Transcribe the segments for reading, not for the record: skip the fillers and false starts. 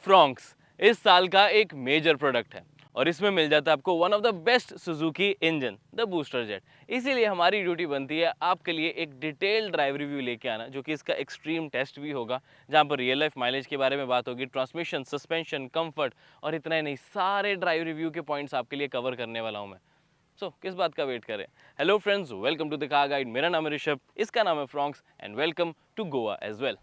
Fronx इस साल का एक मेजर प्रोडक्ट है और इसमें मिल जाता है आपको one of the best Suzuki engine the booster jet. इसीलिए हमारी ड्यूटी बनती है आपके लिए एक डिटेल्ड ड्राइव रिव्यू लेके आना, जो कि इसका एक्सट्रीम टेस्ट भी होगा, जहां पर रियल लाइफ माइलेज के बारे में बात होगी, ट्रांसमिशन, सस्पेंशन, कंफर्ट और इतना ही नहीं, सारे ड्राइव रिव्यू के पॉइंट्स आपके लिए कवर करने वाला हूं मैं। किस बात का वेट करें। Hello friends, welcome to the car guide. मेरा नाम है ऋषभ, इसका नाम है Fronx and welcome to Goa as well.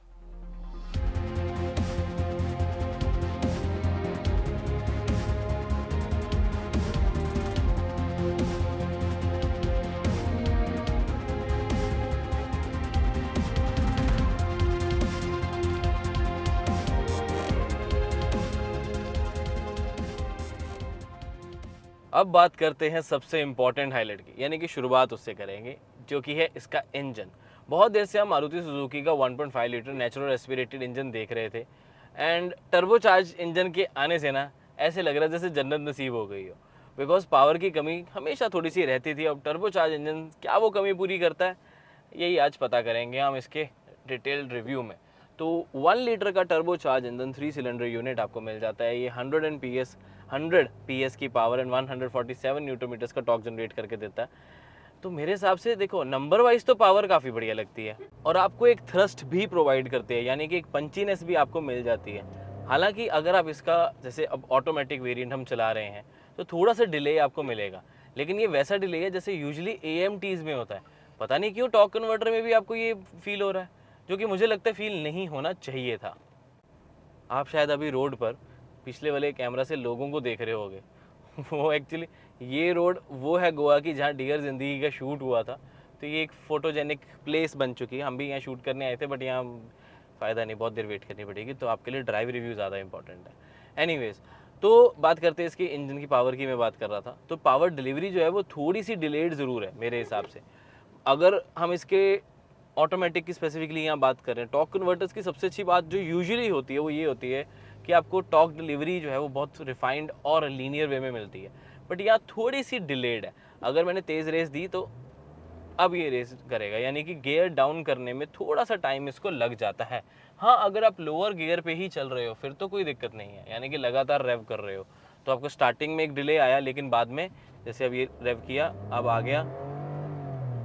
अब बात करते हैं सबसे इम्पॉर्टेंट हाईलाइट की, यानी कि शुरुआत उससे करेंगे, जो कि है इसका इंजन। बहुत देर से हम मारुति सुजुकी का 1.5 लीटर नेचुरल एस्पिरेटेड इंजन देख रहे थे एंड टर्बोचार्ज इंजन के आने से ना ऐसे लग रहा है जैसे जन्नत नसीब हो गई हो, बिकॉज पावर की कमी हमेशा थोड़ी सी रहती थी। अब टर्बोचार्ज इंजन क्या वो कमी पूरी करता है, यही आज पता करेंगे हम इसके डिटेल्ड रिव्यू में। तो 1 लीटर का टर्बोचार्ज इंजन 3 सिलेंडर यूनिट आपको मिल जाता है। ये 100 PS की पावर एंड 147 न्यूटन मीटर्स का टॉर्क जनरेट करके देता है। तो मेरे हिसाब से देखो, नंबर वाइज तो पावर काफ़ी बढ़िया लगती है और आपको एक थ्रस्ट भी प्रोवाइड करते हैं, यानी कि एक पंचीनेस भी आपको मिल जाती है। हालांकि अगर आप इसका जैसे अब ऑटोमेटिक वेरिएंट हम चला रहे हैं तो थोड़ा सा डिले आपको मिलेगा, लेकिन ये वैसा डिले है जैसे यूजुअली AMTs में होता है। पता नहीं क्यों टॉर्क कन्वर्टर में भी आपको ये फील हो रहा है, जो कि मुझे लगता है फील नहीं होना चाहिए था। आप शायद अभी रोड पर पिछले वाले कैमरा से लोगों को देख रहे होगे वो एक्चुअली ये रोड वो है गोवा की जहाँ डियर ज़िंदगी का शूट हुआ था। तो ये एक फोटोजेनिक प्लेस बन चुकी है। हम भी यहाँ शूट करने आए थे, बट यहाँ फ़ायदा नहीं, बहुत देर वेट करनी पड़ेगी, तो आपके लिए ड्राइव रिव्यू ज़्यादा इंपॉर्टेंट है। एनीवेज, तो बात करते हैं इसकी इंजन की पावर की। मैं बात कर रहा था तो पावर डिलीवरी जो है वो थोड़ी सी डिलेड ज़रूर है मेरे हिसाब से। अगर हम इसके ऑटोमेटिक की स्पेसिफिकली यहाँ बात करें, टॉर्क कन्वर्टर्स की सबसे अच्छी बात जो यूजुअली होती है वो ये होती है कि आपको टॉर्क डिलीवरी जो है वो बहुत रिफाइंड और लीनियर वे में मिलती है, बट यहाँ थोड़ी सी डिलेड है। अगर मैंने तेज़ रेस दी तो अब ये रेस करेगा, यानी कि गियर डाउन करने में थोड़ा सा टाइम इसको लग जाता है। हाँ, अगर आप लोअर गियर पे ही चल रहे हो फिर तो कोई दिक्कत नहीं है, यानी कि लगातार रेव कर रहे हो तो आपको स्टार्टिंग में एक डिले आया, लेकिन बाद में जैसे अब ये रेव किया, अब आ गया,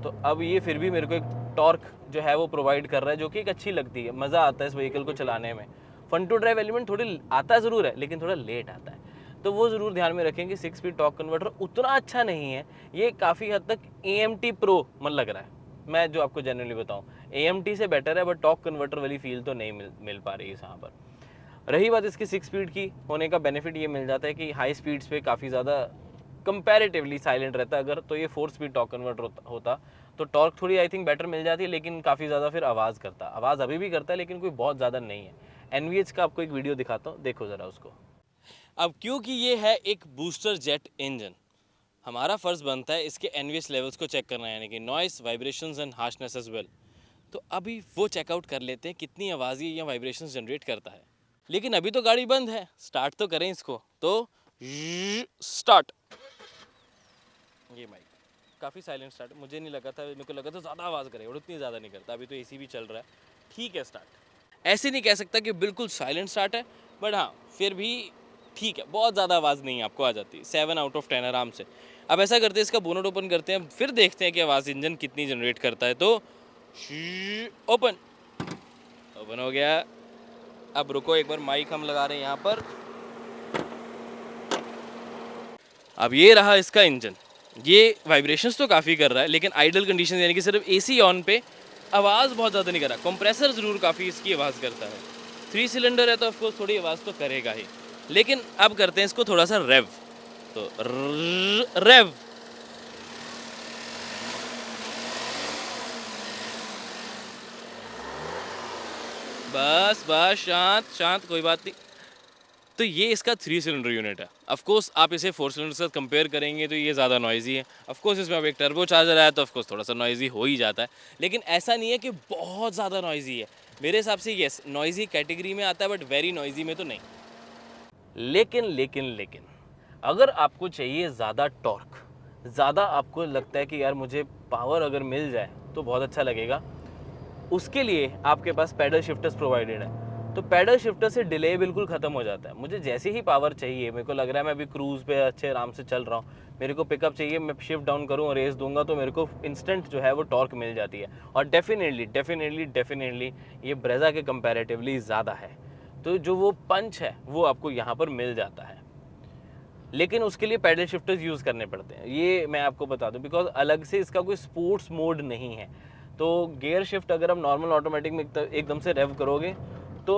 तो अब ये फिर भी मेरे को एक टॉर्क जो है वो प्रोवाइड कर रहा है, जो कि एक अच्छी लगती है। मज़ा आता है इस व्हीकल को चलाने में। फन टू ड्राइव एलिमेंट थोड़ी आता ज़रूर है, लेकिन थोड़ा लेट आता है, तो वो ज़रूर ध्यान में रखें कि 6 स्पीड टॉर्क कन्वर्टर उतना अच्छा नहीं है। ये काफ़ी हद तक AMT प्रो मन लग रहा है, मैं जो आपको जनरली बताऊँ। AMT से बेटर है, बट टॉर्क कन्वर्टर वाली फील तो नहीं मिल पा रही है यहाँ पर। रही बात इसकी 6 स्पीड की, होने का बेनिफिट ये मिल जाता है कि हाई स्पीड्स पे काफ़ी ज़्यादा कंपैरेटिवली साइलेंट रहता है। अगर तो ये 4 स्पीड टॉर्क कन्वर्टर होता तो टॉर्क थोड़ी आई थिंक बेटर मिल जाती है, लेकिन काफ़ी ज़्यादा फिर आवाज़ करता। आवाज़ अभी भी करता है, लेकिन कोई बहुत ज़्यादा नहीं है। NVH का आपको एक वीडियो दिखाता हूँ, देखो ज़रा उसको। अब क्योंकि ये है एक बूस्टर जेट इंजन, हमारा फ़र्ज़ बनता है इसके NVH लेवल्स को चेक करना, यानी कि noise, vibrations and harshness as well. तो अभी वो चेकआउट कर लेते हैं कितनी आवाज़ ये या वाइब्रेशंस जनरेट करता है। लेकिन अभी तो गाड़ी बंद है, स्टार्ट तो करें इसको। तो स्टार्ट। ये माइक काफ़ी साइलेंट स्टार्ट, मुझे नहीं लगा था, मेरे को लगा था ज़्यादा आवाज़ करेगा और उतनी ज़्यादा नहीं करता। अभी तो AC भी चल रहा है, ठीक है स्टार्ट। ऐसे नहीं कह सकता कि बिल्कुल साइलेंट स्टार्ट है, बट हाँ फिर भी ठीक है, बहुत ज़्यादा आवाज़ नहीं आपको आ जाती। 7 आउट ऑफ 10 आराम से। अब ऐसा करते हैं, इसका बोनट ओपन करते हैं, फिर देखते हैं कि आवाज़ इंजन कितनी जनरेट करता है। तो ओपन ओपन हो गया। अब रुको, एक बार माइक हम लगा रहे हैं यहाँ पर। अब ये रहा इसका इंजन। ये वाइब्रेशंस तो काफ़ी कर रहा है, लेकिन आइडल कंडीशन यानी कि सिर्फ AC ऑन पे आवाज़ बहुत ज़्यादा नहीं कर रहा। कंप्रेसर ज़रूर काफ़ी इसकी आवाज़ करता है। 3 सिलेंडर है तो ऑफकोर्स थोड़ी आवाज़ तो करेगा ही। लेकिन अब करते हैं इसको थोड़ा सा रेव। तो रेव। बस बस, शांत शांत, कोई बात नहीं। तो ये इसका 3 सिलेंडर यूनिट है। ऑफकोर्स आप इसे 4 सिलेंडर के साथ कंपेयर करेंगे तो ये ज़्यादा नॉइजी है। ऑफकोर्स इसमें अब एक टर्बो चार्जर आया तो ऑफकोर्स थोड़ा सा नॉइजी हो ही जाता है, लेकिन ऐसा नहीं है कि बहुत ज़्यादा नॉइजी है। मेरे हिसाब से येस, नॉइजी कैटेगरी में आता है, बट वेरी नॉइजी में तो नहीं। लेकिन अगर आपको चाहिए ज़्यादा टॉर्क, ज़्यादा आपको लगता है कि यार मुझे पावर अगर मिल जाए तो बहुत अच्छा लगेगा, उसके लिए आपके पास पैडल शिफ्टर्स प्रोवाइडेड है। तो पैडल शिफ्टर से डिले बिल्कुल ख़त्म हो जाता है। मुझे जैसे ही पावर चाहिए, मेरे को लग रहा है मैं अभी क्रूज़ पे अच्छे आराम से चल रहा हूँ, मेरे को पिकअप चाहिए, मैं शिफ्ट डाउन करूँ और रेस दूंगा तो मेरे को इंस्टेंट जो है वो टॉर्क मिल जाती है। और डेफिनेटली ये ब्रेजा के कंपैरेटिवली ज़्यादा है। तो जो वो पंच है वो आपको यहाँ पर मिल जाता है, लेकिन उसके लिए पैडल शिफ्टर्स यूज़ करने पड़ते हैं, ये मैं आपको बता दूं, बिकॉज अलग से इसका कोई स्पोर्ट्स मोड नहीं है। तो गियर शिफ्ट अगर आप नॉर्मल ऑटोमेटिक में एकदम से रेव करोगे तो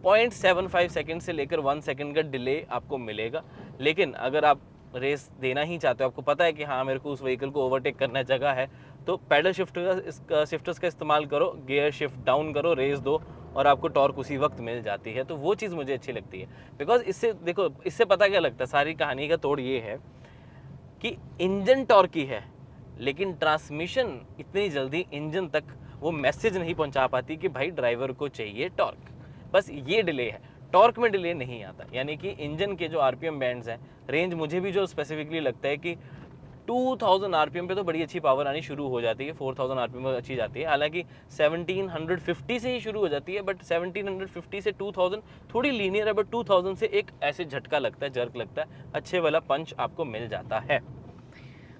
0.75 सेकंड से लेकर 1 सेकंड का डिले आपको मिलेगा। लेकिन अगर आप रेस देना ही चाहते हो, आपको पता है कि हाँ मेरे को उस व्हीकल को ओवरटेक करना जगह है, तो पैडल शिफ्टर्स का इस्तेमाल करो, गियर शिफ्ट डाउन करो, रेस दो और आपको टॉर्क उसी वक्त मिल जाती है। तो वो चीज़ मुझे अच्छी लगती है, बिकॉज इससे देखो, इससे पता क्या लगता है, सारी कहानी का तोड़ ये है कि इंजन टॉर्की है, लेकिन ट्रांसमिशन इतनी जल्दी इंजन तक वो मैसेज नहीं पहुंचा पाती कि भाई ड्राइवर को चाहिए टॉर्क। बस ये डिले है, टॉर्क में डिले नहीं आता। यानी कि इंजन के जो आरपीएम बैंड्स हैं, रेंज मुझे भी जो स्पेसिफिकली लगता है कि 2000 आरपीएम पे तो बड़ी अच्छी पावर आनी शुरू हो जाती है, 4000 आरपीएम में अच्छी जाती है। हालांकि 1750 से ही शुरू हो जाती है, बट 1750 से 2000 थोड़ी लीनियर है, बट 2000 से एक ऐसे झटका लगता है, जर्क लगता है, अच्छे वाला पंच आपको मिल जाता है।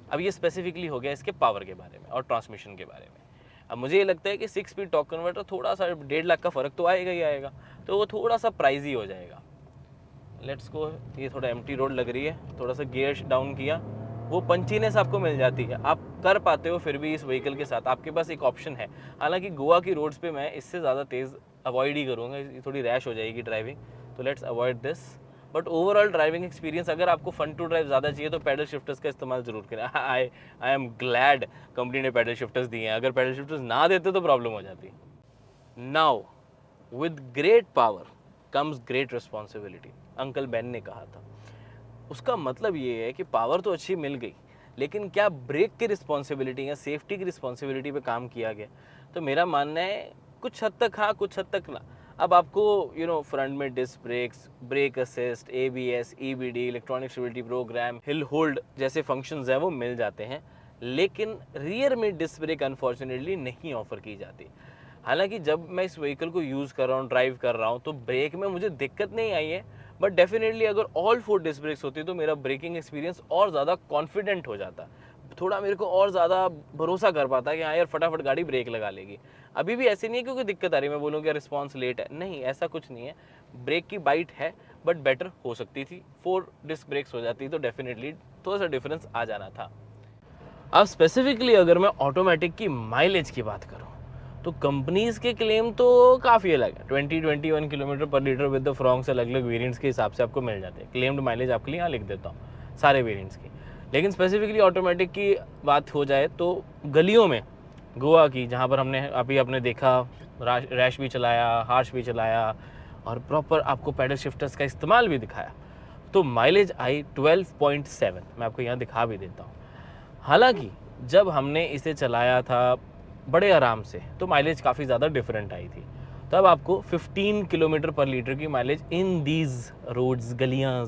अब ये स्पेसिफिकली हो गया इसके पावर के बारे में और ट्रांसमिशन के बारे में। अब मुझे ये लगता है कि 6 स्पीड टॉर्क कन्वर्टर थोड़ा सा 1.5 लाख का फ़र्क तो आएगा ही आएगा, तो वो थोड़ा सा प्राइजी हो जाएगा। लेट्स गो, ये थोड़ा एम्प्टी रोड लग रही है, थोड़ा सा गियर डाउन किया, वो पंचीनेस आपको मिल जाती है, आप कर पाते हो फिर भी इस व्हीकल के साथ, आपके पास एक ऑप्शन है। हालांकि गोवा की रोड्स पे मैं इससे ज़्यादा तेज़ अवॉइड ही करूँगा, थोड़ी रैश हो जाएगी ड्राइविंग, तो let's avoid this. But overall driving experience अगर आपको फन टू ड्राइव ज़्यादा चाहिए तो पैडल शिफ्टर्स का इस्तेमाल जरूर करें। आई एम ग्लैड कंपनी ने पैडल शिफ्टर्स दिए हैं, अगर पैडल शिफ्टर्स ना देते तो प्रॉब्लम हो जाती। Now with great power comes great responsibility, uncle Ben ने कहा था। उसका मतलब ये है कि पावर तो अच्छी मिल गई, लेकिन क्या ब्रेक की रिस्पॉन्सिबिलिटी या सेफ्टी की रिस्पॉन्सिबिलिटी पे काम किया गया? तो मेरा मानना है कुछ हद तक हाँ, कुछ हद तक ना। अब आपको फ्रंट में disc brakes, brake assist, ABS, EBD, electronic stability program, hill hold जैसे फंक्शंस हैं वो मिल जाते हैं, लेकिन रियर में डिस्क ब्रेक अनफॉर्चुनेटली नहीं ऑफर की जाती। हालांकि जब मैं इस व्हीकल को यूज़ कर रहा हूँ, ड्राइव कर रहा हूँ, तो ब्रेक में मुझे दिक्कत नहीं आई है, बट डेफिनेटली अगर ऑल 4 डिस्क ब्रेक्स होती तो मेरा ब्रेकिंग एक्सपीरियंस और ज़्यादा कॉन्फिडेंट हो जाता, थोड़ा मेरे को और ज़्यादा भरोसा कर पाता कि हाँ यार फटाफट गाड़ी ब्रेक लगा लेगी। अभी भी ऐसे नहीं है क्योंकि दिक्कत आ रही है मैं बोलूँ कि रिस्पॉन्स लेट है, नहीं ऐसा कुछ नहीं है, ब्रेक की बाइट है बट बेटर हो सकती थी। 4 डिस्क ब्रेक्स हो जाती तो डेफिनेटली थोड़ा सा डिफरेंस आ जाना था। अब स्पेसिफिकली अगर मैं ऑटोमेटिक की माइलेज की बात करूँ तो कंपनीज के क्लेम तो काफ़ी अलग है। 20-21 किलोमीटर पर लीटर विद द फ्रॉन्क्स अलग अलग वेरिएंट्स के हिसाब से आपको मिल जाते हैं। क्लेम्ड माइलेज आपके लिए यहाँ लिख देता हूँ सारे वेरिएंट्स की। लेकिन स्पेसिफिकली ऑटोमेटिक की बात हो जाए तो गलियों में गोवा की, जहाँ पर हमने अभी आपने देखा रैश भी चलाया, हार्श भी चलाया और प्रॉपर आपको पैडल शिफ्टर्स का इस्तेमाल भी दिखाया, तो माइलेज आई 12.7। मैं आपको यहाँ दिखा भी देता हूँ। हालांकि जब हमने इसे चलाया था बड़े आराम से तो माइलेज काफ़ी ज़्यादा डिफरेंट आई थी। तब आपको 15 किलोमीटर पर लीटर की माइलेज इन दीज रोड्स, गलियाँ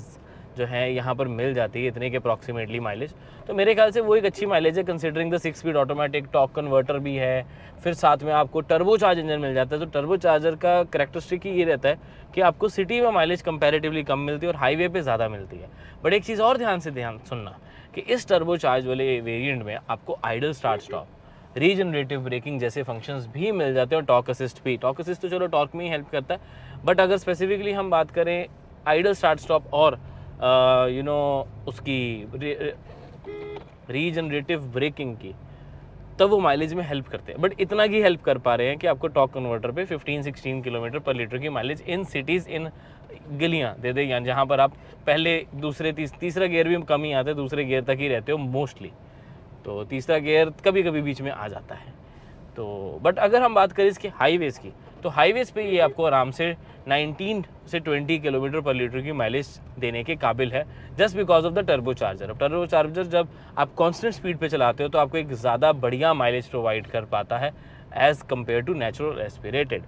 जो है यहाँ पर मिल जाती है, इतने के अप्रॉक्सीमेटली माइलेज। तो मेरे ख्याल से वो एक अच्छी माइलेज है considering the 6 speed automatic, torque converter भी है, फिर साथ में आपको टर्बो चार्ज इंजन मिल जाता है। तो टर्बो चार्जर का करेक्टरिस्टिक ही ये रहता है कि आपको सिटी में माइलेज कंपैरेटिवली कम मिलती है और हाईवे पे ज़्यादा मिलती है। बट एक चीज़ और ध्यान सुनना कि इस टर्बो चार्ज वाले वेरिएंट में आपको idol start stop, regenerative braking जैसे फंक्शंस भी मिल जाते हैं और टॉर्क असिस्ट भी। टॉर्क असिस्ट तो चलो टॉर्क में ही हेल्प करता है, बट अगर स्पेसिफिकली हम बात करें आइडल स्टार्ट स्टॉप और उसकी रीजनरेटिव ब्रेकिंग की, तब वो माइलेज में हेल्प करते हैं। बट इतना ही हेल्प कर पा रहे हैं कि आपको टॉर्क कन्वर्टर पे 15-16 किलोमीटर पर लीटर की माइलेज इन सिटीज़, इन गलियाँ दे दे, यानी जहाँ पर आप पहले दूसरे तीसरा गियर भी कम ही आता है, दूसरे गियर तक ही रहते हो मोस्टली, तो तीसरा गियर कभी कभी बीच में आ जाता है। तो बट अगर हम बात करें इसके हाईवेज़ की, तो हाईवेज़ पे ये आपको आराम से 19 से 20 किलोमीटर पर लीटर की माइलेज देने के काबिल है, just because of the turbo charger. अब टर्बो चार्जर जब आप कांस्टेंट स्पीड पे चलाते हो तो आपको एक ज़्यादा बढ़िया माइलेज प्रोवाइड कर पाता है as compared to natural aspirated.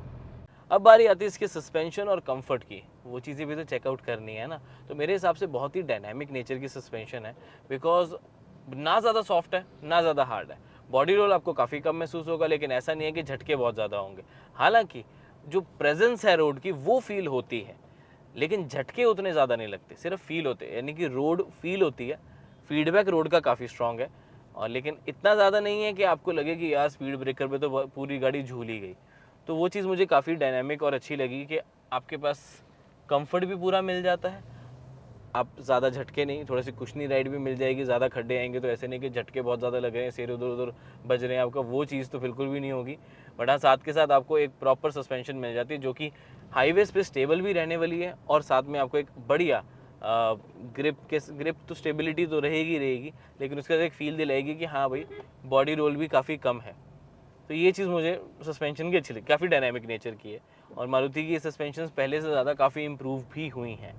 अब बारी आती है इसके सस्पेंशन और कंफर्ट की, वो चीज़ें भी तो चेकआउट करनी है ना। तो मेरे हिसाब से बहुत ही डायनामिक नेचर की सस्पेंशन है, बिकॉज ना ज़्यादा सॉफ्ट है ना ज़्यादा हार्ड है। बॉडी रोल आपको काफ़ी कम महसूस होगा, लेकिन ऐसा नहीं है कि झटके बहुत ज़्यादा होंगे। हालांकि जो प्रेजेंस है रोड की वो फील होती है, लेकिन झटके उतने ज़्यादा नहीं लगते, सिर्फ फील होते हैं, यानी कि रोड फील होती है। फीडबैक रोड का काफ़ी स्ट्रॉन्ग है, और लेकिन इतना ज़्यादा नहीं है कि आपको लगे कि यार स्पीड ब्रेकर पे तो पूरी गाड़ी झूल ही गई। तो वो चीज़ मुझे काफ़ी डायनामिक और अच्छी लगी कि आपके पास कंफर्ट भी पूरा मिल जाता है, आप ज़्यादा झटके नहीं, थोड़ी सी कुशनी राइड भी मिल जाएगी। ज़्यादा खड्डे आएंगे तो ऐसे नहीं कि झटके बहुत ज़्यादा लग रहे हैं, सिर इधर उधर बज रहे हैं आपका, वो चीज़ तो बिल्कुल भी नहीं होगी। बट हाँ, साथ के साथ आपको एक प्रॉपर सस्पेंशन मिल जाती है जो कि हाईवेज पे स्टेबल भी रहने वाली है, और साथ में आपको एक बढ़िया ग्रिप तो स्टेबिलिटी तो रहेगी, लेकिन उसके साथ एक फील दिलाएगी कि हाँ भाई बॉडी रोल भी काफ़ी कम है। तो ये चीज़ मुझे सस्पेंशन की अच्छी लगी, काफ़ी डायनामिक नेचर की है, और मारुति की सस्पेंशन पहले से ज़्यादा काफ़ी इम्प्रूव भी हुई हैं।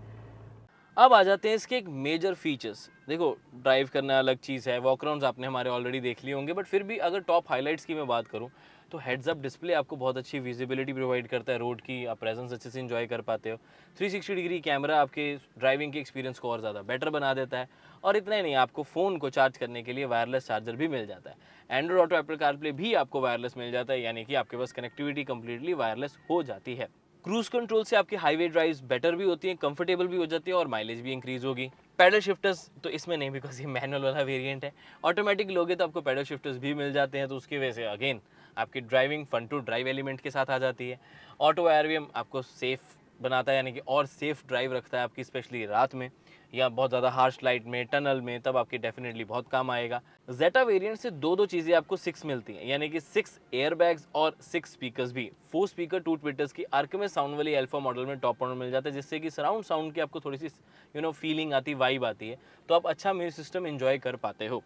अब आ जाते हैं इसके एक मेजर फीचर्स। देखो, ड्राइव करना अलग चीज़ है, वॉक अराउंड्स आपने हमारे ऑलरेडी देख लिए होंगे, बट फिर भी अगर टॉप हाइलाइट्स की मैं बात करूं तो हेड्स अप डिस्प्ले आपको बहुत अच्छी विजिबिलिटी प्रोवाइड करता है, रोड की आप प्रेजेंस अच्छे से एंजॉय कर पाते हो। 360 डिग्री कैमरा आपके ड्राइविंग के एक्सपीरियंस को और ज़्यादा बेटर बना देता है। और इतना ही नहीं, आपको फ़ोन को चार्ज करने के लिए वायरलेस चार्जर भी मिल जाता है। एंड्रॉइड ऑटो एप्पल कारप्ले भी आपको वायरलेस मिल जाता है, यानी कि आपके पास कनेक्टिविटी कंप्लीटली वायरलेस हो जाती है। क्रूज कंट्रोल से आपकी हाईवे ड्राइव्स बेटर भी होती हैं, कंफर्टेबल भी हो जाती है, और माइलेज भी इंक्रीज होगी। पैडल शिफ्टर्स तो इसमें नहीं, बिकॉज ये मैनुअल वाला वेरिएंट है। ऑटोमेटिक लोगे तो आपको पैडल शिफ्टर्स भी मिल जाते हैं, तो उसकी वजह से अगेन आपकी driving fun to drive element के साथ आ जाती है। ऑटो आरवीएम आपको सेफ बनाता है, यानी कि और सेफ ड्राइव रखता है आपकी, स्पेशली रात में या बहुत ज़्यादा हार्श लाइट में, टनल में, तब आपकी डेफिनेटली बहुत काम आएगा। जेटा वेरिएंट से दो चीज़ें आपको 6 मिलती हैं, यानी कि 6 एयर बैग्स और 6 स्पीकर्स भी। 4 स्पीकर 2 ट्विटर्स की आर्कमेस साउंड वाली अल्फा मॉडल में टॉप मॉडल मिल जाता है, जिससे कि सराउंड साउंड की आपको थोड़ी सी फीलिंग आती, वाइब आती है, तो आप अच्छा म्यूजिक सिस्टम एंजॉय कर पाते हो।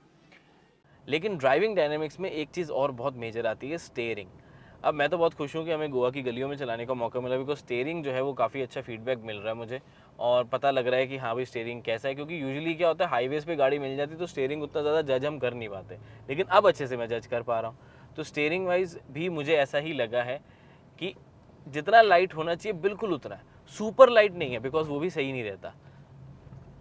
लेकिन ड्राइविंग डायनेमिक्स में एक चीज़ और बहुत मेजर आती है, स्टेयरिंग। अब मैं तो बहुत खुश हूँ कि हमें गोवा की गलियों में चलाने का मौका मिला, बिकॉज स्टेयरिंग जो है वो काफ़ी अच्छा फीडबैक मिल रहा है मुझे, और पता लग रहा है कि हाँ भाई स्टेयरिंग कैसा है। क्योंकि यूजुअली क्या होता है, हाईवेज़ पे गाड़ी मिल जाती है तो स्टेयरिंग उतना ज़्यादा जज हम कर नहीं पाते, लेकिन अब अच्छे से मैं जज कर पा रहा हूँ। तो स्टेयरिंग वाइज भी मुझे ऐसा ही लगा है कि जितना लाइट होना चाहिए बिल्कुल उतना है, सुपर लाइट नहीं है, बिकॉज वो भी सही नहीं रहता।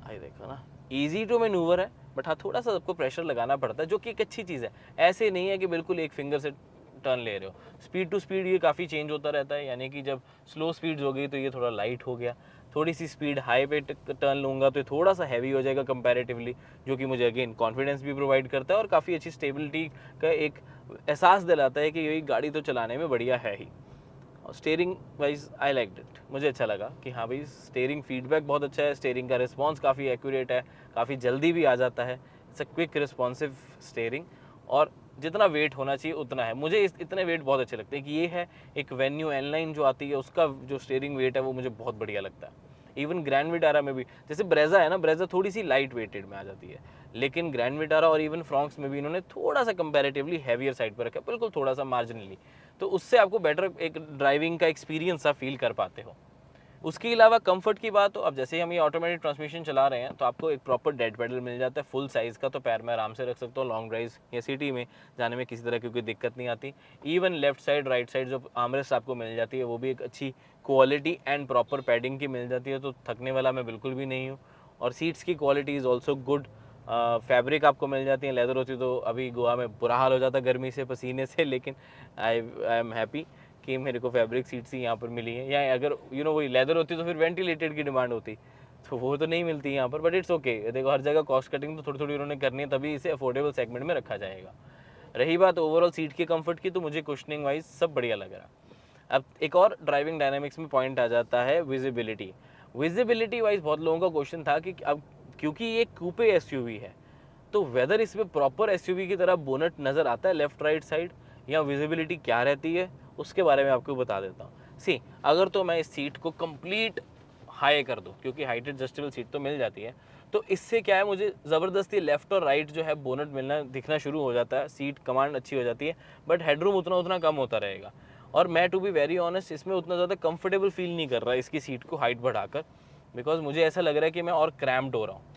आई देखो ना, ईजी टू मैनूवर है, बट हाँ थोड़ा सा आपको प्रेशर लगाना पड़ता है, जो कि एक अच्छी चीज़ है। ऐसे नहीं है कि बिल्कुल एक फिंगर से टर्न ले रहे हो, स्पीड टू स्पीड ये काफ़ी चेंज होता रहता है। यानी कि जब स्लो स्पीड हो गई तो ये थोड़ा लाइट हो गया, थोड़ी सी स्पीड हाई पे टर्न लूँगा तो ये थोड़ा सा हैवी हो जाएगा कंपैरेटिवली, जो कि मुझे अगेन कॉन्फिडेंस भी प्रोवाइड करता है और काफ़ी अच्छी स्टेबिलिटी का एक एहसास दिलाता है कि ये गाड़ी तो चलाने में बढ़िया है ही। Steering wise I like it, मुझे अच्छा लगा कि हाँ भाई स्टेयरिंग फीडबैक बहुत अच्छा है, स्टेयरिंग का रिस्पॉन्स काफ़ी एक्यूरेट है, काफ़ी जल्दी भी आ जाता है। It's a quick responsive steering, और जितना वेट होना चाहिए उतना है। मुझे इतने वेट बहुत अच्छे लगते हैं कि ये है एक वेन्यू एनलाइन जो आती है उसका जो स्टेयरिंग वेट है वो मुझे बहुत बढ़िया लगता है। इवन ग्रैंड विटारा में भी, जैसे ब्रेजा है ना, ब्रेजा थोड़ी सी लाइट वेटेड में आ जाती है, लेकिन ग्रैंड विटारा और इवन फ्रॉन्क्स में भी इन्होंने थोड़ा सा कंपैरेटिवली हैवियर साइड पर रखा है, बिल्कुल थोड़ा सा मार्जिनली, तो उससे आपको बेटर एक ड्राइविंग का एक्सपीरियंस आप फील कर पाते हो। उसके अलावा कंफर्ट की बात, तो अब जैसे ही हम ये ऑटोमेटिक ट्रांसमिशन चला रहे हैं तो आपको एक प्रॉपर डेड पेडल मिल जाता है फुल साइज़ का, तो पैर में आराम से रख सकते हो, लॉन्ग ड्राइव या सिटी में जाने में किसी तरह की कोई दिक्कत नहीं आती। Even left side right side जो आर्मरेस्ट आपको मिल जाती है वो भी एक अच्छी क्वालिटी एंड प्रॉपर पैडिंग की मिल जाती है, तो थकने वाला मैं बिल्कुल भी नहीं हूँ। और सीट्स की quality is also good, fabric आपको मिल जाती है, लेदर होती तो अभी गोवा में बुरा हाल हो जाता गर्मी से पसीने से, लेकिन आई एम हैप्पी कि मेरे को फैब्रिक सीट्स ही यहाँ पर मिली हैं। या अगर वही लेदर होती तो फिर वेंटिलेटेड की डिमांड होती, तो वो तो नहीं मिलती यहाँ पर, बट इट्स ओके। देखो हर जगह कॉस्ट कटिंग तो थोड़ी थोड़ी उन्होंने करनी है, तभी इसे अफोर्डेबल सेगमेंट में रखा जाएगा। रही बात ओवरऑल सीट के कंफर्ट की, तो मुझे कुशनिंग वाइज सब बढ़िया लग रहा। अब एक और ड्राइविंग डायनामिक्स में पॉइंट आ जाता है विजिबिलिटी। विजिबिलिटी वाइज बहुत लोगों का क्वेश्चन था कि अब क्योंकि ये कूपे एसयूवी है, तो वेदर इसमें प्रॉपर एसयूवी की तरह बोनट नज़र आता है लेफ्ट राइट साइड, या विजिबिलिटी क्या रहती है, उसके बारे में आपको बता देता हूँ। सी, अगर तो मैं इस सीट को कंप्लीट हाई कर दूँ, क्योंकि हाइट एडजस्टेबल सीट तो मिल जाती है, तो इससे क्या है, मुझे ज़बरदस्ती लेफ्ट और राइट जो है बोनट मिलना दिखना शुरू हो जाता है, सीट कमांड अच्छी हो जाती है, बट हेडरूम उतना उतना कम होता रहेगा। और मैं टू बी वेरी ऑनेस्ट इसमें उतना ज़्यादा कंफर्टेबल फील नहीं कर रहा इसकी सीट को हाइट बढ़ाकर, बिकॉज मुझे ऐसा लग रहा है कि मैं और क्रैम्प्ड हो रहा हूँ।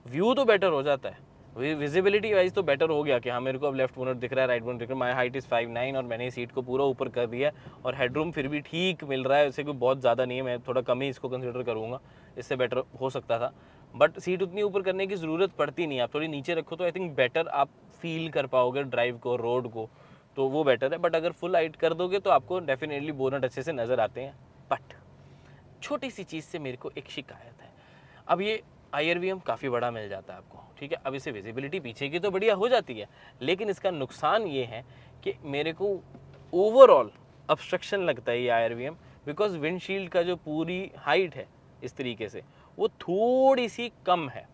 व्यू तो बेटर हो जाता है, विजिबिलिटी वाइज तो बेटर हो गया कि हाँ मेरे को अब लेफ्ट बोनट दिख रहा है, राइट बोनट दिख रहा है। माई हाइट इज़ 5'9" और मैंने सीट को पूरा ऊपर कर दिया, और हेडरूम फिर भी ठीक मिल रहा है, इससे कोई बहुत ज़्यादा नहीं है, मैं थोड़ा कम ही इसको कंसिडर करूँगा, इससे बेटर हो सकता था। बट सीट उतनी ऊपर करने की ज़रूरत पड़ती नहीं, आप थोड़ी नीचे रखो तो आई थिंक बेटर आप फील कर पाओगे ड्राइव को, रोड को। तो वो बेटर है। बट अगर फुल हाइट कर दोगे तो आपको डेफिनेटली बोनट अच्छे से नज़र आते हैं। बट छोटी सी चीज़ से मेरे को एक शिकायत है। अब ये IRVM काफ़ी बड़ा मिल जाता है आपको, ठीक है। अब इसे विजिबिलिटी पीछे की तो बढ़िया हो जाती है, लेकिन इसका नुकसान ये है कि मेरे को ओवरऑल ऑब्स्ट्रक्शन लगता है ये IRVM, बिकॉज विंडशील्ड का जो पूरी हाइट है इस तरीके से वो थोड़ी सी कम है।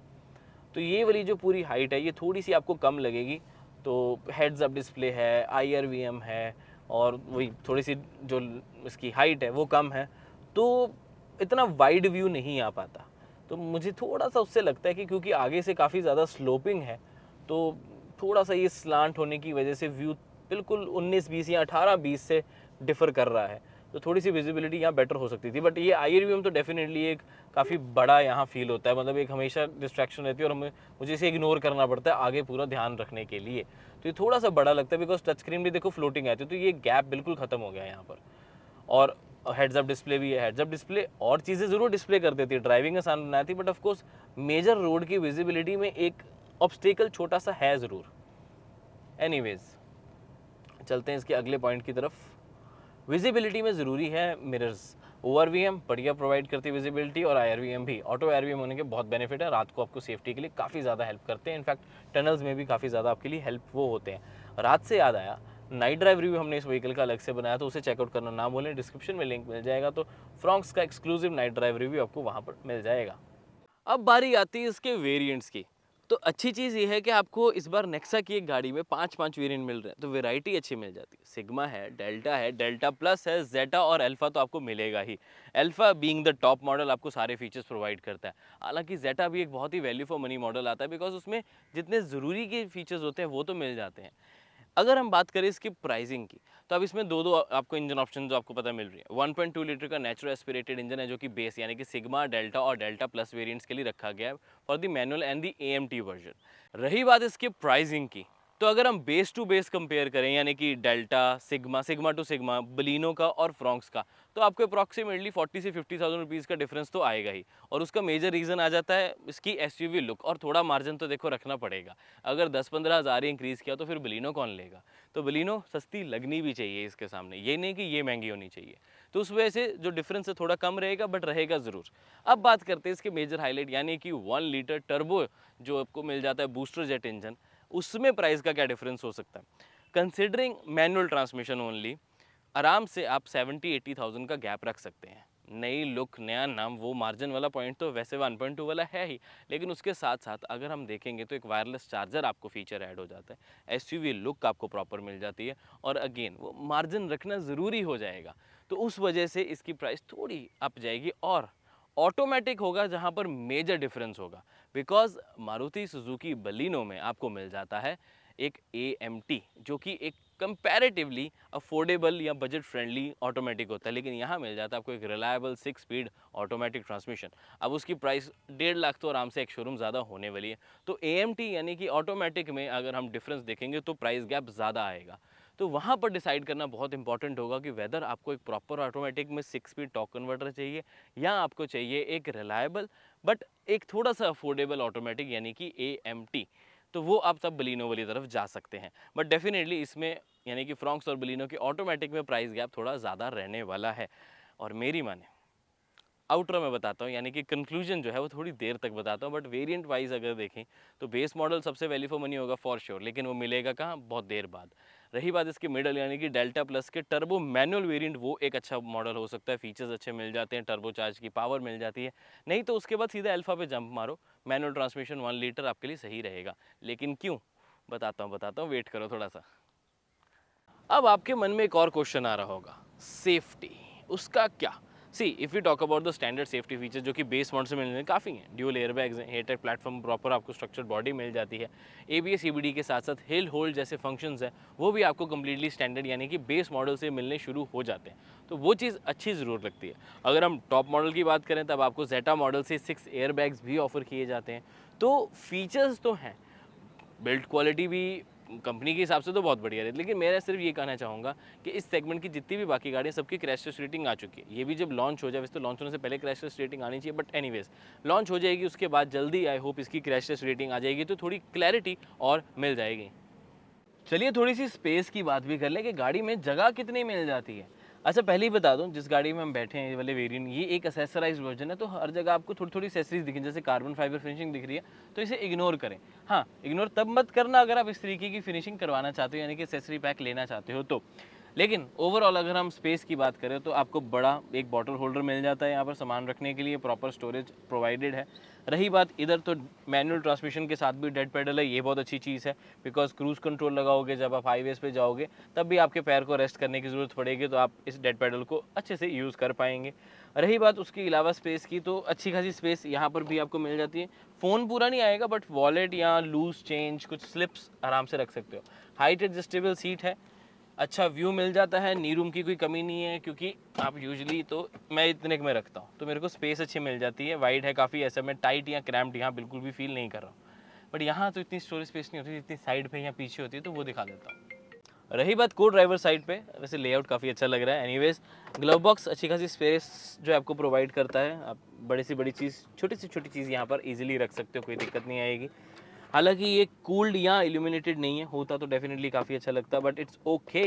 तो ये वाली जो पूरी हाइट है ये थोड़ी सी आपको कम लगेगी। तो हेड्स अप डिस्प्ले है, IRVM है, और वही थोड़ी सी जो इसकी हाइट है वो कम है, तो इतना वाइड व्यू नहीं आ पाता। तो मुझे थोड़ा सा उससे लगता है कि क्योंकि आगे से काफ़ी ज़्यादा स्लोपिंग है, तो थोड़ा सा ये स्लांट होने की वजह से व्यू बिल्कुल 19-20 या 18-20 से डिफ़र कर रहा है। तो थोड़ी सी विजिबिलिटी यहाँ बेटर हो सकती थी। बट ये IRVM तो डेफिनेटली एक काफ़ी बड़ा यहाँ फील होता है, मतलब एक हमेशा डिस्ट्रैक्शन रहती है और मुझे इसे इग्नोर करना पड़ता है आगे पूरा ध्यान रखने के लिए। तो ये थोड़ा सा बड़ा लगता है, बिकॉज टच स्क्रीन भी देखो फ्लोटिंग आती है, तो ये गैप बिल्कुल ख़त्म हो गया है यहाँ पर। और हेड्स अप डिस्प्ले भी है। हेड्स अप डिस्प्ले और चीज़ें ज़रूर डिस्प्ले कर देती है, ड्राइविंग आसान बनाती है, बट ऑफकोर्स मेजर रोड की विजिबिलिटी में एक ऑब्स्टेकल छोटा सा है ज़रूर। एनीवेज, चलते हैं इसके अगले पॉइंट की तरफ। विजिबिलिटी में ज़रूरी है मिरर्स। ORVM बढ़िया प्रोवाइड करती है विजिबिलिटी, और IRVM भी। ऑटो IRVM होने के बहुत बेनिफिट है, रात को आपको सेफ्टी के लिए काफ़ी ज़्यादा हेल्प करते हैं। इनफैक्ट टनल्स में भी काफ़ी ज़्यादा आपके लिए हेल्प वो होते हैं। रात से याद आया, नाइट ड्राइव रिव्यू हमने इस व्हीकल का अलग से बनाया, तो उसे चेकआउट करना ना भूलें, डिस्क्रिप्शन में लिंक मिल जाएगा। तो फ्रॉन्क्स का एक्सक्लूसिव नाइट ड्राइव रिव्यू आपको वहाँ पर मिल जाएगा। अब बारी आती है इसके वेरिएंट्स की। तो अच्छी चीज़ ये है कि आपको इस बार नेक्सा की एक गाड़ी में 5-5 वेरिएंट मिल रहे हैं, तो वैरायटी अच्छी मिल जाती है। सिग्मा है, डेल्टा प्लस है, जेटा और अल्फा तो आपको मिलेगा ही। Alpha being the top model आपको सारे फीचर्स प्रोवाइड करता है। हालांकि जेटा भी एक बहुत ही वैल्यू फॉर मनी मॉडल आता है, बिकॉज उसमें जितने ज़रूरी के फीचर्स होते हैं वो तो मिल जाते हैं। अगर हम बात करें इसकी प्राइसिंग की, तो अब इसमें दो आपको इंजन ऑप्शन जो आपको पता मिल रही है। 1.2 लीटर का नेचुरल एस्पिरेटेड इंजन है, जो कि बेस यानी कि सिग्मा, डेल्टा और डेल्टा प्लस वेरिएंट्स के लिए रखा गया है for the manual and the AMT version. रही बात इसकी प्राइसिंग की, तो अगर हम बेस टू बेस कंपेयर करें, यानी कि delta, sigma two sigma, Baleno का और फ्रॉन्क्स का, तो आपको अप्रॉक्सीमेटली 40 से 50,000 रुपीज़ का डिफरेंस तो आएगा ही। और उसका मेजर रीज़न आ जाता है इसकी SUV लुक, और थोड़ा मार्जिन तो देखो रखना पड़ेगा। अगर 10-15 हज़ार ही इंक्रीज़ किया तो फिर बलिनो कौन लेगा। तो बलिनो सस्ती लगनी भी चाहिए इसके सामने, ये नहीं कि ये महंगी होनी चाहिए। तो उस वजह से जो डिफरेंस है थोड़ा कम रहेगा, बट रहेगा ज़रूर। अब बात करते हैं इसके मेजर हाईलाइट, यानी कि 1 लीटर टर्बो जो आपको मिल जाता है बूस्टर जेट इंजन, उसमें प्राइस का क्या डिफरेंस हो सकता है। कंसिडरिंग मैनुअल ट्रांसमिशन ओनली, आराम से आप 70-80,000 का गैप रख सकते हैं। नई लुक, नया नाम, वो मार्जिन वाला पॉइंट तो वैसे 1.2 वाला है ही, लेकिन उसके साथ साथ अगर हम देखेंगे तो एक वायरलेस चार्जर आपको फीचर ऐड हो जाता है, SUV लुक आपको प्रॉपर मिल जाती है, और अगेन वो मार्जिन रखना ज़रूरी हो जाएगा। तो उस वजह से इसकी प्राइस थोड़ी अप जाएगी। और ऑटोमेटिक होगा जहाँ पर मेजर डिफरेंस होगा, बिकॉज मारुति सुजुकी बलिनो में आपको मिल जाता है एक AMT, जो कि एक कंपैरेटिवली अफोर्डेबल या बजट फ्रेंडली ऑटोमेटिक होता है, लेकिन यहाँ मिल जाता है आपको एक रिलायबल 6 स्पीड ऑटोमेटिक ट्रांसमिशन। अब उसकी प्राइस 1.5 लाख तो आराम से एक शोरूम ज़्यादा होने वाली है। तो AMT यानी कि ऑटोमेटिक में अगर हम डिफरेंस देखेंगे तो प्राइस गैप ज़्यादा आएगा। तो वहाँ पर डिसाइड करना बहुत इंपॉर्टेंट होगा कि वेदर आपको एक प्रॉपर ऑटोमेटिक में 6 स्पीड टॉर्क कन्वर्टर चाहिए, या आपको चाहिए एक रिलायबल बट एक थोड़ा सा अफोर्डेबल ऑटोमेटिक यानी कि AMT। तो वो आप तब बलिनो वाली तरफ जा सकते हैं। बट डेफिनेटली इसमें यानी कि फ्रॉन्क्स और बलिनो की ऑटोमेटिक में प्राइस गैप थोड़ा ज़्यादा रहने वाला है। और मेरी माने आउटरो में बताता हूँ, यानी कि कंक्लूजन जो है वो थोड़ी देर तक बताता हूँ। बट वेरिएंट वाइज अगर देखें तो बेस मॉडल सबसे वैल्यू फॉर मनी होगा फॉर श्योर, लेकिन वो मिलेगा कहाँ, बहुत देर बाद। रही बात इसकी मिडल यानी कि डेल्टा प्लस के टर्बो मैनुअल वेरिएंट, वो एक अच्छा मॉडल हो सकता है, फीचर्स अच्छे मिल जाते हैं, टर्बो चार्ज की पावर मिल जाती है। नहीं तो उसके बाद सीधा अल्फा पे जंप मारो, मैनुअल ट्रांसमिशन 1 लीटर आपके लिए सही रहेगा। लेकिन क्यों, बताता हूँ, वेट करो थोड़ा सा। अब आपके मन में एक और क्वेश्चन आ रहा होगा, सेफ्टी, उसका क्या। See if you talk about the standard safety feature जो कि बेस मॉडल से मिलने काफ़ी हैं, ड्यूल एयरबैग्स हैं, हेयर प्लेटफॉर्म प्रॉपर आपको स्ट्रक्चर्ड बॉडी मिल जाती है, ABS CBD के साथ साथ हिल होल्ड जैसे फंक्शंस हैं वो भी आपको कम्प्लीटली स्टैंडर्ड यानी कि बेस मॉडल से मिलने शुरू हो जाते हैं। तो वो चीज़ अच्छी ज़रूर लगती है। अगर हम टॉप मॉडल की बात करें तब आपको जेटा मॉडल से 6 एयरबैग्स भी ऑफर किए जाते हैं। तो फीचर्स तो हैं, बिल्ड क्वालिटी भी कंपनी के हिसाब से तो बहुत बढ़िया रहती है, लेकिन मैं सिर्फ ये कहना चाहूँगा कि इस सेगमेंट की जितनी भी बाकी गाड़ियाँ सबकी क्रैश टेस्ट रेटिंग आ चुकी है। ये भी जब लॉन्च हो जाए, वैसे तो लॉन्च होने से पहले क्रैश टेस्ट रेटिंग आनी चाहिए, बट एनीवेज लॉन्च हो जाएगी, उसके बाद जल्दी आई होप इसकी क्रैश टेस्ट रेटिंग आ जाएगी, तो थोड़ी क्लैरिटी और मिल जाएगी। चलिए थोड़ी सी स्पेस की बात भी कर लें कि गाड़ी में जगह कितनी मिल जाती है। अच्छा पहले ही बता दूं, जिस गाड़ी में हम बैठे हैं ये वाले वेरिएंट, ये एक एसेसराइज्ड वर्जन है, तो हर जगह आपको थोड़ी थोड़ी एसेसरीज दिखें, जैसे कार्बन फाइबर फिनिशिंग दिख रही है, तो इसे इग्नोर करें। हाँ, इग्नोर तब मत करना अगर आप इस तरीके की फिनिशिंग करवाना चाहते हो, यानी कि एसेसरी पैक लेना चाहते हो तो। लेकिन ओवरऑल अगर हम स्पेस की बात करें तो आपको बड़ा एक बॉटल होल्डर मिल जाता है यहाँ पर सामान रखने के लिए, प्रॉपर स्टोरेज प्रोवाइडेड है। रही बात इधर, तो मैनुअल ट्रांसमिशन के साथ भी डेड पेडल है, ये बहुत अच्छी चीज़ है, बिकॉज क्रूज़ कंट्रोल लगाओगे जब आप हाईवेज पे जाओगे तब भी आपके पैर को रेस्ट करने की ज़रूरत पड़ेगी, तो आप इस डेड पेडल को अच्छे से यूज़ कर पाएंगे। रही बात उसके अलावा स्पेस की, तो अच्छी खासी स्पेस यहाँ पर भी आपको मिल जाती है। फ़ोन पूरा नहीं आएगा बट वॉलेट या लूज चेंज, कुछ स्लिप्स आराम से रख सकते हो। हाइट एडजस्टेबल सीट है, अच्छा व्यू मिल जाता है, नी रूम की कोई कमी नहीं है, क्योंकि आप यूजुअली तो मैं इतने में रखता हूँ तो मेरे को स्पेस अच्छी मिल जाती है। वाइड है काफ़ी, ऐसा मैं टाइट या क्रैम्प्ड यहाँ बिल्कुल भी फील नहीं कर रहा हूँ। बट यहाँ तो इतनी स्टोरेज स्पेस नहीं होती, जितनी साइड पे या पीछे होती है, तो वो दिखा देता हूँ। रही बात को ड्राइवर साइड पे, वैसे लेआउट काफ़ी अच्छा लग रहा है। एनीवेज ग्लव बॉक्स अच्छी खासी स्पेस जो आपको प्रोवाइड करता है, आप बड़ी से बड़ी चीज़, छोटी से छोटी चीज़ यहाँ पर इजीली रख सकते हो, कोई दिक्कत नहीं आएगी। हालांकि ये कूल्ड या इल्यूमिनेटेड नहीं है, होता तो डेफिनेटली काफ़ी अच्छा लगता, बट इट्स ओके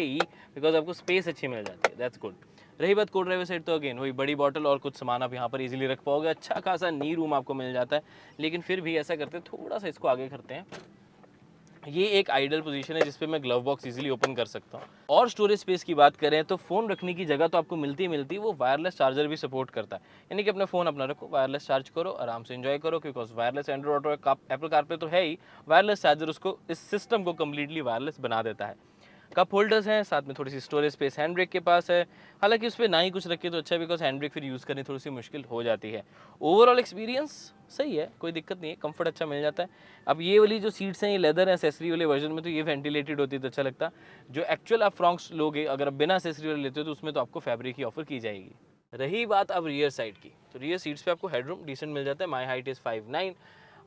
बिकॉज आपको स्पेस अच्छी मिल जाती है, दैट्स गुड। रही बात को ड्राइवर साइड, तो अगेन वही बड़ी बॉटल और कुछ सामान आप यहाँ पर इजीली रख पाओगे, अच्छा खासा नी रूम आपको मिल जाता है। लेकिन फिर भी ऐसा करते हैं, थोड़ा सा इसको आगे करते हैं, ये एक आइडल पोजीशन है जिसपे मैं ग्लव बॉक्स इजीली ओपन कर सकता हूँ। और स्टोरेज स्पेस की बात करें तो फ़ोन रखने की जगह तो आपको मिलती ही मिलती है, वो वायरलेस चार्जर भी सपोर्ट करता है, यानी कि अपना फ़ोन अपना रखो, वायरलेस चार्ज करो, आराम से एंजॉय करो, because wireless Android auto Apple CarPlay तो है ही, वायरलेस चार्जर उसको, इस सिस्टम को कम्प्लीटली वायरलेस बना देता है। कप होल्डर्स हैं, साथ में थोड़ी सी स्टोरेज स्पेस हैंड ब्रेक के पास है, हालांकि उस पर ना ही कुछ रखे तो अच्छा है, बिकॉज हैंड ब्रेक फिर यूज़ करनी थोड़ी सी मुश्किल हो जाती है। ओवरऑल एक्सपीरियंस सही है, कोई दिक्कत नहीं है, कंफर्ट अच्छा मिल जाता है। अब ये वाली जो सीट्स हैं ये लेदर है, एसेसरी वाले वर्जन में तो ये वेंटिलेटेड होती है तो अच्छा लगता। जो एक्चुअल आप फ्रॉन्क्स लोगे अगर आप बिना एसेसरी वाले लेते हो तो उसमें तो आपको फैब्रिक ही ऑफर की जाएगी। रही बात अब रियर साइड की, तो रियर सीट्स पे आपको हेडरूम डिसेंट मिल जाता है। माई हाइट इज़ 5'9",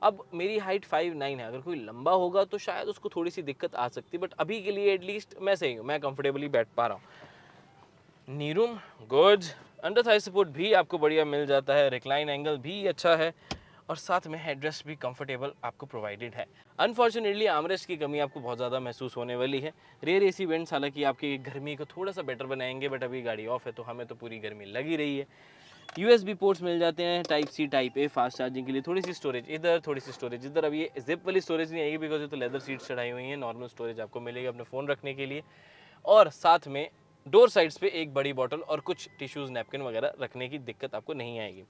अब मेरी हाइट 5'9" है, अगर कोई लंबा होगा तो शायद उसको थोड़ी सी दिक्कत आ सकती है, बट अभी के लिए एटलीस्ट मैं सही हूँ, मैं कंफर्टेबली बैठ पा रहा हूँ। नी room good, under Thai support भी आपको बढ़िया मिल जाता है, रिक्लाइन एंगल भी अच्छा है, और साथ में हेडरेस्ट भी कंफर्टेबल आपको प्रोवाइडेड है। अनफॉर्चुनेटली आर्मरेस्ट की कमी आपको बहुत ज़्यादा महसूस होने वाली है। रेयर एसी वेंट्स हालांकि आपकी गर्मी को थोड़ा सा बेटर बनाएंगे, बट अभी गाड़ी ऑफ है तो हमें तो पूरी गर्मी लगी रही है। USB पोर्ट्स मिल जाते हैं, type C type A fast charging के लिए, थोड़ी सी स्टोरेज इधर, थोड़ी सी स्टोरेज इधर। अब ये जिप वाली स्टोरेज नहीं आएगी बिकॉज ये तो लेदर सीट्स चढ़ाई हुई हैं, नॉर्मल स्टोरेज आपको मिलेगी अपने फ़ोन रखने के लिए, और साथ में डोर साइड्स पे एक बड़ी बॉटल और कुछ टिश्यूज़ नैपकिन वगैरह रखने की दिक्कत आपको नहीं आएगी।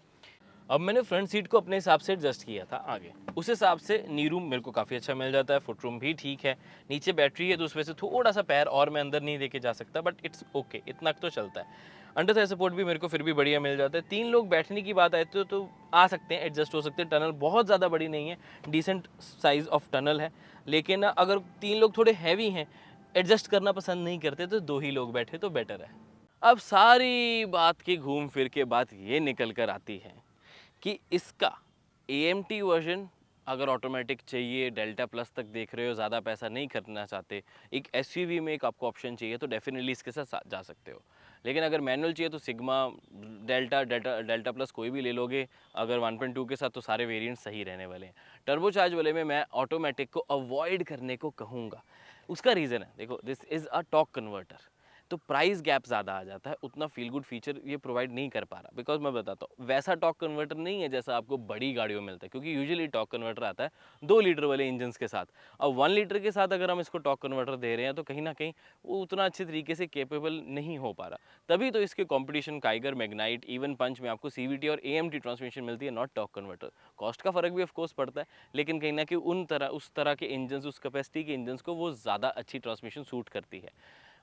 अब मैंने फ्रंट सीट को अपने हिसाब से एडजस्ट किया था आगे, उस हिसाब से नी रूम मेरे को काफ़ी अच्छा मिल जाता है, फुट रूम भी ठीक है, नीचे बैटरी है तो उस वजह से थोड़ा सा पैर और मैं अंदर नहीं लेके जा सकता, बट इट्स ओके, इतना तो चलता है। अंडर थाई सपोर्ट भी मेरे को फिर भी बढ़िया मिल जाता है। 3 लोग बैठने की बात आए तो आ सकते हैं, एडजस्ट हो सकते हैं। टनल बहुत ज़्यादा बड़ी नहीं है, डिसेंट साइज़ ऑफ टनल है, लेकिन अगर 3 लोग थोड़े हैवी हैं, एडजस्ट करना पसंद नहीं करते, तो 2 ही लोग बैठे तो बेटर है। अब सारी बात की घूम फिर के बात ये निकल कर आती है कि इसका AMT वर्जन अगर ऑटोमेटिक चाहिए, डेल्टा प्लस तक देख रहे हो, ज़्यादा पैसा नहीं खर्चना चाहते, एक SUV में एक आपको ऑप्शन चाहिए, तो डेफिनेटली इसके साथ जा सकते हो। लेकिन अगर मैनुअल चाहिए तो sigma, delta delta delta plus कोई भी ले लोगे, अगर 1.2 के साथ तो सारे वेरिएंट सही रहने वाले हैं। टर्बो चार्ज वाले में मैं ऑटोमेटिक को अवॉइड करने को कहूँगा। उसका रीज़न है, देखो this is a torque converter, तो प्राइस गैप ज़्यादा आ जाता है, उतना फील गुड फीचर ये प्रोवाइड नहीं कर पा रहा। बिकॉज मैं बताता हूँ, वैसा टॉर्क कन्वर्टर नहीं है जैसा आपको बड़ी गाड़ियों में मिलता है, क्योंकि यूजुअली टॉर्क कन्वर्टर आता है 2 लीटर वाले इंजन के साथ। अब 1 लीटर के साथ अगर हम इसको टॉर्क कन्वर्टर दे रहे हैं तो कहीं ना कहीं वो उतना अच्छे तरीके से केपेबल नहीं हो पा रहा। तभी तो इसके कॉम्पिटिशन काइगर, मैग्नाइट, इवन पंच में आपको CVT और AMT ट्रांसमिशन मिलती है, नॉट टॉर्क कन्वर्टर। कॉस्ट का फर्क भी ऑफकोर्स पड़ता है, लेकिन कहीं ना कहीं उस तरह के इंजन, उस कैपेसिटी के इंजन को वो ज़्यादा अच्छी ट्रांसमिशन सूट करती है।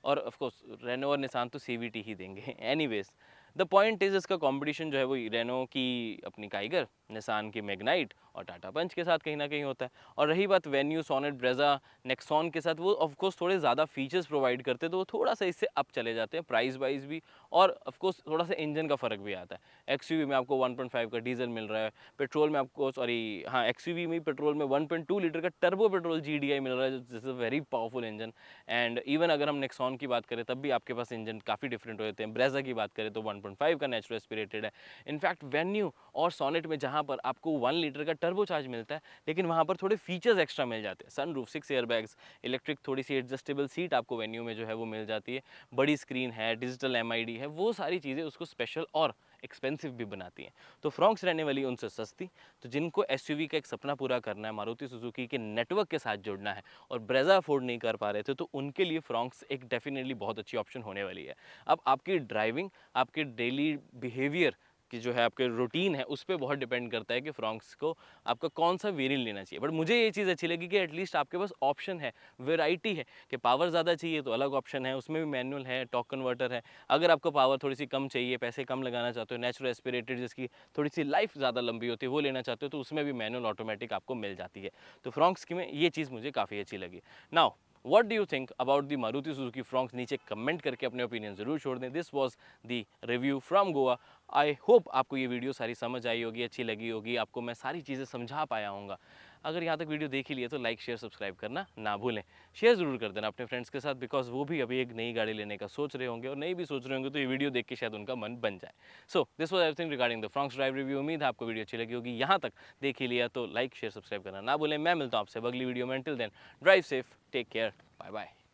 और ऑफ कोर्स रेनो और निसान तो CVT ही देंगे। एनीवेज द पॉइंट इज, इसका कंपटीशन जो है वो रेनो की अपनी काइगर, निसान की मैग्नाइट और टाटा पंच के साथ कहीं ना कहीं होता है। और रही बात वेन्यू, सोनेट, ब्रेजा, नेक्सॉन के साथ, वो ऑफ कोर्स थोड़े ज़्यादा फीचर्स प्रोवाइड करते हैं, तो वो थोड़ा सा इससे अप चले जाते हैं प्राइस वाइज भी, और ऑफ कोर्स थोड़ा सा इंजन का फ़र्क भी आता है। XUV में आपको 1.5 का डीजल मिल रहा है, पेट्रोल में आपको, सॉरी हाँ, XUV में पेट्रोल में 1.2 लीटर का टर्बो पेट्रोल GDI मिल रहा है, जिस a very powerful engine. And even अगर हम नेक्सॉन की बात करें तब भी आपके पास इंजन काफ़ी डिफरेंट होते हैं। ब्रेजा की बात करें तो 1.5 का नेचुरल एस्पिरेटेड है। इनफैक्ट वेन्यू और सोनेट में जहाँ यहाँ पर आपको 1 लीटर का टर्बो चार्ज मिलता है, लेकिन वहाँ पर थोड़े फीचर्स एक्स्ट्रा मिल जाते हैं। सनरूफ, 6 एयरबैग्स, इलेक्ट्रिक थोड़ी सी एडजस्टेबल सीट आपको वेन्यू में जो है वो मिल जाती है, बड़ी स्क्रीन है, डिजिटल एमआईडी है, वो सारी चीज़ें उसको स्पेशल और एक्सपेंसिव भी बनाती हैं। तो फ्रॉन्क्स रहने वाली उनसे सस्ती। तो जिनको एसयूवी का एक सपना पूरा करना है, मारुति सुजुकी के नेटवर्क के साथ जुड़ना है और ब्रेजा अफोर्ड नहीं कर पा रहे थे, तो उनके लिए फ्रॉन्क्स एक डेफिनेटली बहुत अच्छी ऑप्शन होने वाली है। अब आपकी ड्राइविंग, आपके डेली बिहेवियर कि जो है आपके रूटीन है उस पे बहुत डिपेंड करता है कि फ्रॉन्क्स को आपका कौन सा वेरिएंट लेना चाहिए। बट मुझे ये चीज़ अच्छी लगी कि एटलीस्ट आपके पास ऑप्शन है, वैरायटी है, कि पावर ज़्यादा चाहिए तो अलग ऑप्शन है, उसमें भी मैनुअल है, टॉर्क कन्वर्टर है। अगर आपको पावर थोड़ी सी कम चाहिए, पैसे कम लगाना चाहते हो, नेचुरल एस्पिरेटेड जिसकी थोड़ी सी लाइफ ज़्यादा लंबी होती है वो लेना चाहते हो, तो उसमें भी मैनुअल ऑटोमेटिक आपको मिल जाती है। तो फ्रॉन्क्स की में ये चीज़ मुझे काफ़ी अच्छी लगी। Now what do you think about the Maruti Suzuki Fronx? नीचे कमेंट करके अपने ओपिनियन जरूर छोड़ दें। This was the review from Goa. I hope आपको ये वीडियो सारी समझ आई होगी, अच्छी लगी होगी, आपको मैं सारी चीज़ें समझा पाया हूँगा। अगर यहाँ तक वीडियो देख ही लिया तो लाइक शेयर सब्सक्राइब करना ना भूलें। शेयर ज़रूर कर देना अपने फ्रेंड्स के साथ, बिकॉज वो भी अभी एक नई गाड़ी लेने का सोच रहे होंगे, और नहीं भी सोच रहे होंगे तो ये वीडियो देख के शायद उनका मन बन जाए। So this was everything regarding the Fronx drive review. उम्मीद है आपको वीडियो अच्छी लगी होगी। यहाँ तक देख ही लिया तो लाइक शेयर सब्सक्राइब करना ना भूलें। मैं मिलता हूँ आपसे अगली वीडियो में। Till then drive safe, take care, bye bye.